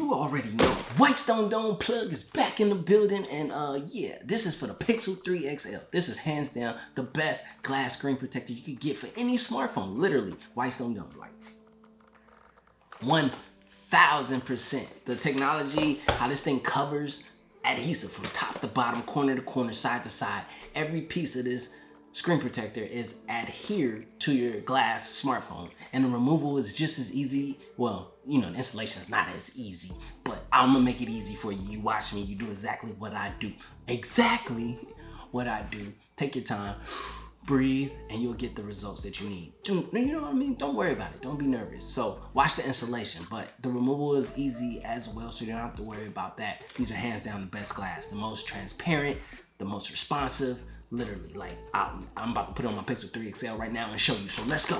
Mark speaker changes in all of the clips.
Speaker 1: you already know, Whitestone Dome Plug is back in the building, and yeah, this is for the Pixel 3 XL. This is hands down the best glass screen protector you could get for any smartphone. Literally, Whitestone Dome, like 1000%. The technology, how this thing covers adhesive from top to bottom, corner to corner, side to side. Every piece of this screen protector is adhered to your glass smartphone, and the removal is just as easy. Well, you know, the installation is not as easy, but I'm gonna make it easy for you. You watch me, you do exactly what I do. Exactly what I do. Take your time, breathe, and you'll get the results that you need. You know what I mean? Don't worry about it. Don't be nervous. So watch the installation, but the removal is easy as well, so you don't have to worry about that. These are hands down the best glass, the most transparent, the most responsive. Literally, like I'm about to put it on my Pixel 3 XL right now and show you. So let's go.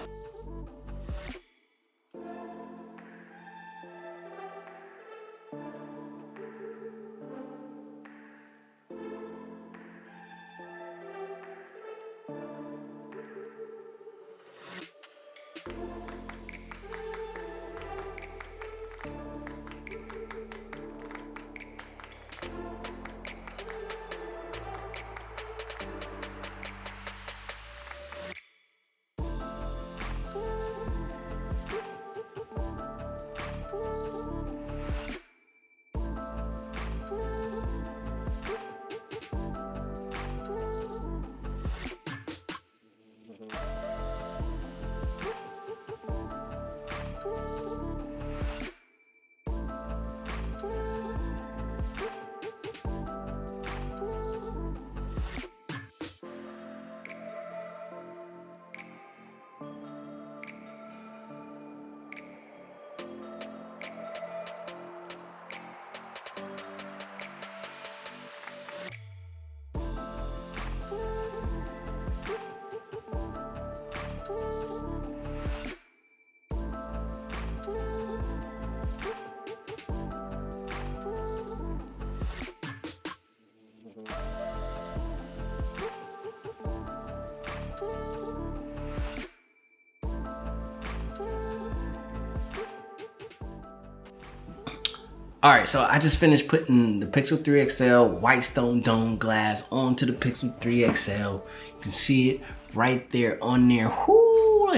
Speaker 1: All right, so I just finished putting the Pixel 3 XL Whitestone Dome glass onto the Pixel 3 XL. You can see it right there on there. Whoo,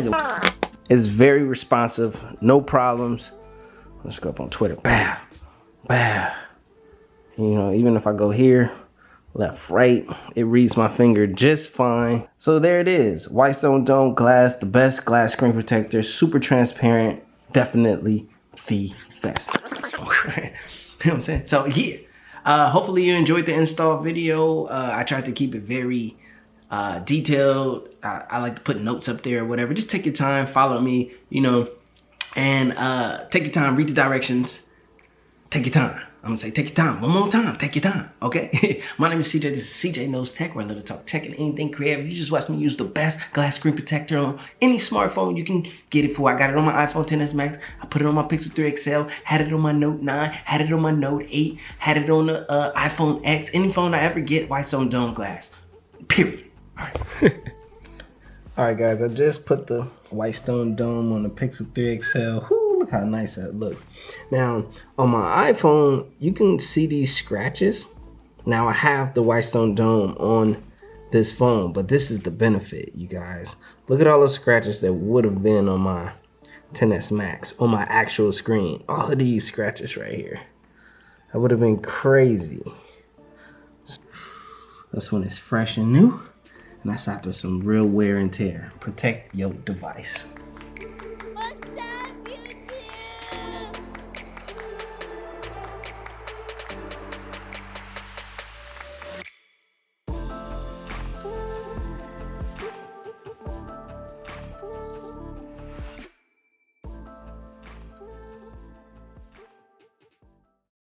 Speaker 1: it's very responsive, no problems. Let's go up on Twitter. Bow, bow. You know, even if I go here, left, right, it reads my finger just fine. So there it is, Whitestone Dome glass, the best glass screen protector, super transparent, definitely the best. You know what I'm saying? So yeah, hopefully you enjoyed the install video. I tried to keep it very detailed. I like to put notes up there or whatever. Just take your time, follow me, you know, and take your time, read the directions. Take your time. I'm gonna say take your time. One more time, take your time, okay? My name is CJ, this is CJKnowsTECH, where I love to talk tech and anything creative. You just watch me use the best glass screen protector on any smartphone you can get it for. I got it on my iPhone XS Max, I put it on my Pixel 3 XL, had it on my Note 9, had it on my Note 8, had it on the iPhone X, any phone I ever get, Whitestone Dome glass, period. All right. All right, guys, I just put the Whitestone Dome on the Pixel 3 XL. Whoo, look how nice that looks. Now, on my iPhone, you can see these scratches. Now, I have the Whitestone Dome on this phone, but this is the benefit, you guys. Look at all those scratches that would have been on my XS Max, on my actual screen. All of these scratches right here. That would have been crazy. This one is fresh and new. And that's after some real wear and tear. Protect your device.